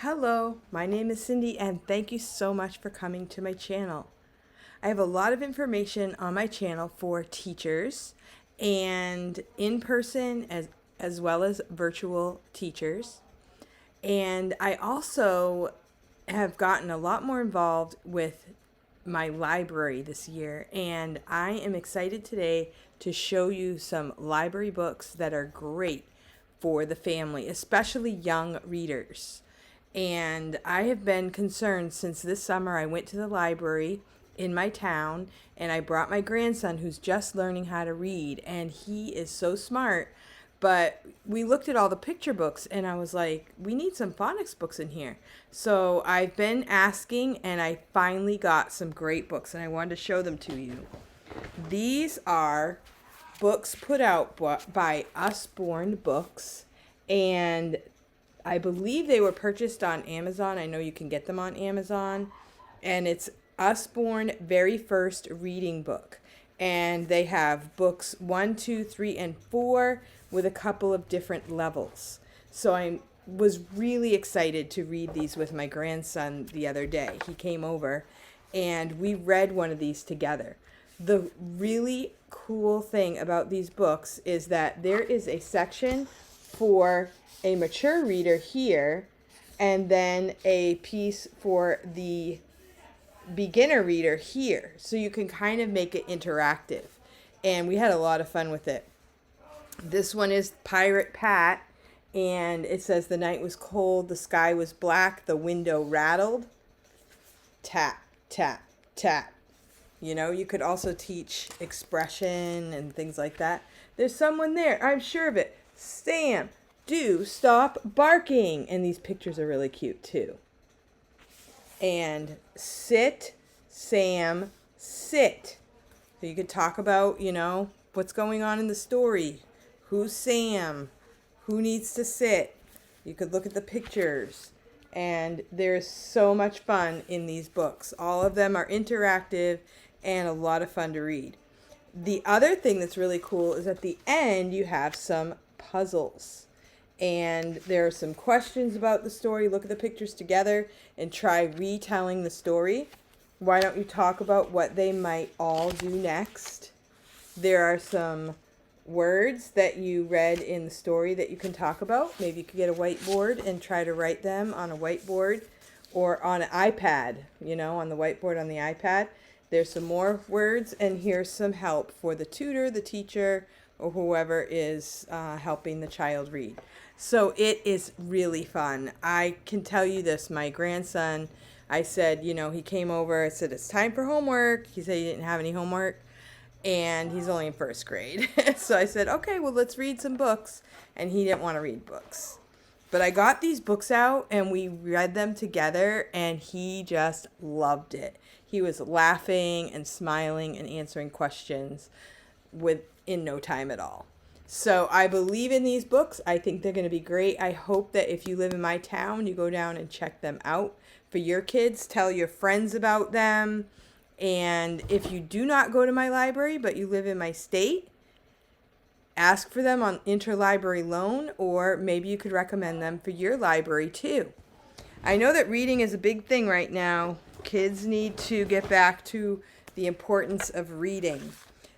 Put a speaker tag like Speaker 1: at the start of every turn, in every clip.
Speaker 1: Hello, my name is Cindy and thank you so much for coming to my channel. I have a lot of information on my channel for teachers and in person as well as virtual teachers. And I also have gotten a lot more involved with my library this year, and I am excited today to show you some library books that are great for the family, especially young readers. And I have been concerned since this summer. I went to the library in my town and I brought my grandson who's just learning how to read, and he is so smart. But we looked at all the picture books and I was like, we need some phonics books in here. So I've been asking and I finally got some great books and I wanted to show them to you. These are books put out by Usborne Books, and I believe they were purchased on Amazon. I know you can get them on Amazon. And it's Usborne Very First Reading Book. And they have books 1, 2, 3, and 4 with a couple of different levels. So I was really excited to read these with my grandson the other day. He came over and we read one of these together. The really cool thing about these books is that there is a section for a mature reader here, and then a piece for the beginner reader here. So you can kind of make it interactive. And we had a lot of fun with it. This one is Pirate Pat, and it says the night was cold, the sky was black, the window rattled. Tap, tap, tap. You know, you could also teach expression and things like that. There's someone there, I'm sure of it. Sam, do stop barking. And these pictures are really cute too. And sit, Sam, sit. So you could talk about, what's going on in the story. Who's Sam? Who needs to sit? You could look at the pictures. And there's so much fun in these books. All of them are interactive and a lot of fun to read. The other thing that's really cool is at the end you have some puzzles. And there are some questions about the story. Look at the pictures together and try retelling the story. Why don't you talk about what they might all do next? There are some words that you read in the story that you can talk about. Maybe you could get a whiteboard and try to write them on a whiteboard or on an iPad, on the whiteboard on the iPad. There's some more words, and here's some help for the tutor, the teacher, or whoever is helping the child read. So it is really fun. I can tell you this, my grandson, I said, he came over, I said, it's time for homework. He said he didn't have any homework, and he's only in first grade. So I said, okay, well, let's read some books. And he didn't want to read books. But I got these books out, and we read them together, and he just loved it. He was laughing and smiling and answering questions in no time at all. So I believe in these books. I think they're going to be great. I hope that if you live in my town, you go down and check them out for your kids. Tell your friends about them. And if you do not go to my library, but you live in my state, ask for them on interlibrary loan, or maybe you could recommend them for your library too. I know that reading is a big thing right now. Kids need to get back to the importance of reading.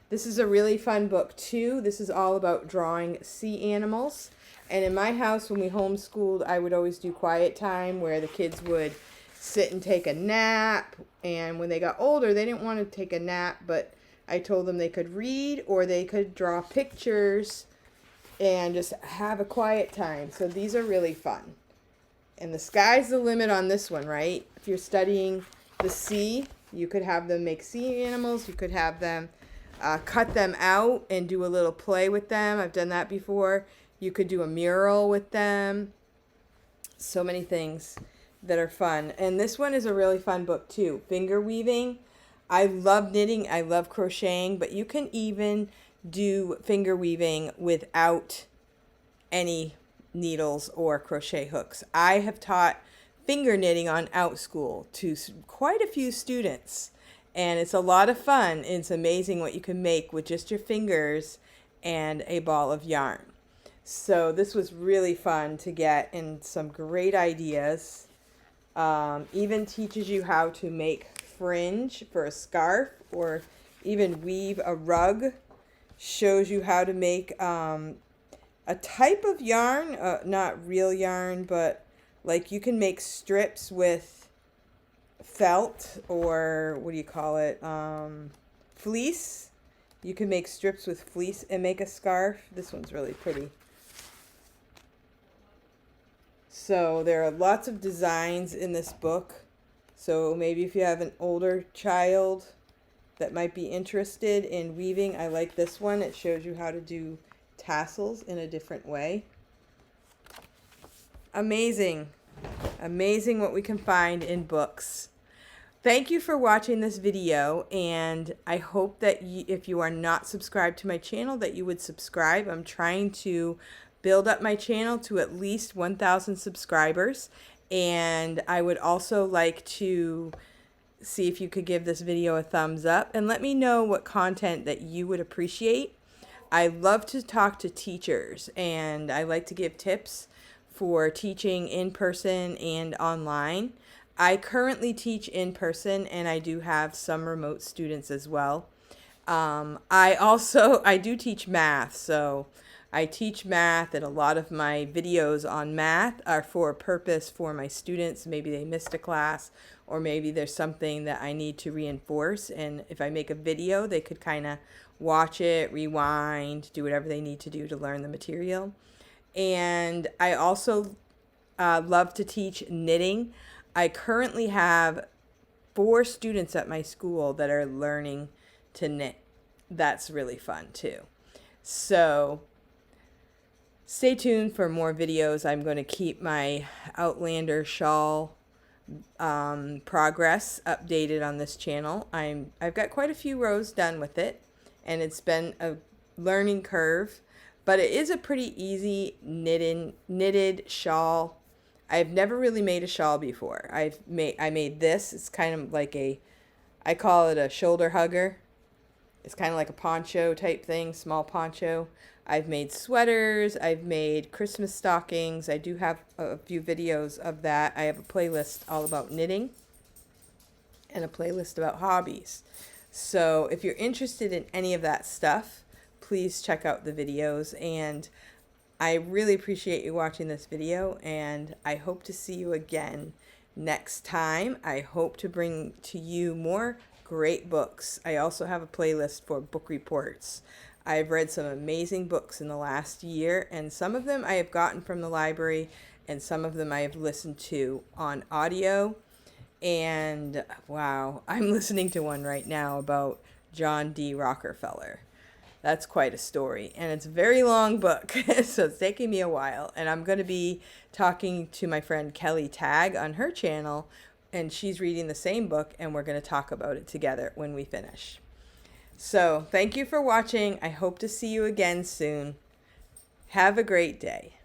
Speaker 1: This is a really fun book too. This is all about drawing sea animals. And in my house, when we homeschooled, I would always do quiet time where the kids would sit and take a nap. And when they got older, they didn't want to take a nap, but I told them they could read or they could draw pictures and just have a quiet time. So these are really fun. And the sky's the limit on this one, right? If you're studying the sea, you could have them make sea animals. You could have them cut them out and do a little play with them. I've done that before. You could do a mural with them. So many things that are fun. And this one is a really fun book too. Finger weaving. I love knitting. I love crocheting. But you can even do finger weaving without any needles or crochet hooks. I have taught finger knitting on OutSchool to quite a few students. And it's a lot of fun. It's amazing what you can make with just your fingers and a ball of yarn. So this was really fun to get, and some great ideas. Even teaches you how to make fringe for a scarf or even weave a rug. Shows you how to make a type of yarn, not real yarn, but like you can make strips with felt, or what do you call it? Fleece. You can make strips with fleece and make a scarf. This one's really pretty. So there are lots of designs in this book. So maybe if you have an older child that might be interested in weaving, I like this one. It shows you how to do tassels in a different way. Amazing. Amazing what we can find in books. Thank you for watching this video, and I hope that if you are not subscribed to my channel, that you would subscribe. I'm trying to build up my channel to at least 1,000 subscribers, and I would also like to see if you could give this video a thumbs up and let me know what content that you would appreciate. I love to talk to teachers, and I like to give tips for teaching in person and online. I currently teach in person, and I do have some remote students as well. I do teach math, so I teach math, and a lot of my videos on math are for a purpose for my students. Maybe they missed a class, or maybe there's something that I need to reinforce, and if I make a video, they could kind of watch it, rewind, do whatever they need to do to learn the material. And I also love to teach knitting. I currently have 4 students at my school that are learning to knit. That's really fun too. So stay tuned for more videos. I'm going to keep my Outlander shawl progress updated on this channel. I've got quite a few rows done with it, and it's been a learning curve, but it is a pretty easy knitted shawl. I've never really made a shawl before. I made this. It's kind of like I call it a shoulder hugger. It's kind of like a poncho type thing, small poncho. I've made sweaters. I've made Christmas stockings. I do have a few videos of that. I have a playlist all about knitting and a playlist about hobbies. So if you're interested in any of that stuff, please check out the videos, and I really appreciate you watching this video, and I hope to see you again next time. I hope to bring to you more great books. I also have a playlist for book reports. I've read some amazing books in the last year, and some of them I have gotten from the library, and some of them I have listened to on audio. And wow, I'm listening to one right now about John D. Rockefeller. That's quite a story, and it's a very long book, so it's taking me a while. And I'm going to be talking to my friend Kelly Tagg on her channel, and she's reading the same book, and we're going to talk about it together when we finish. So thank you for watching. I hope to see you again soon. Have a great day.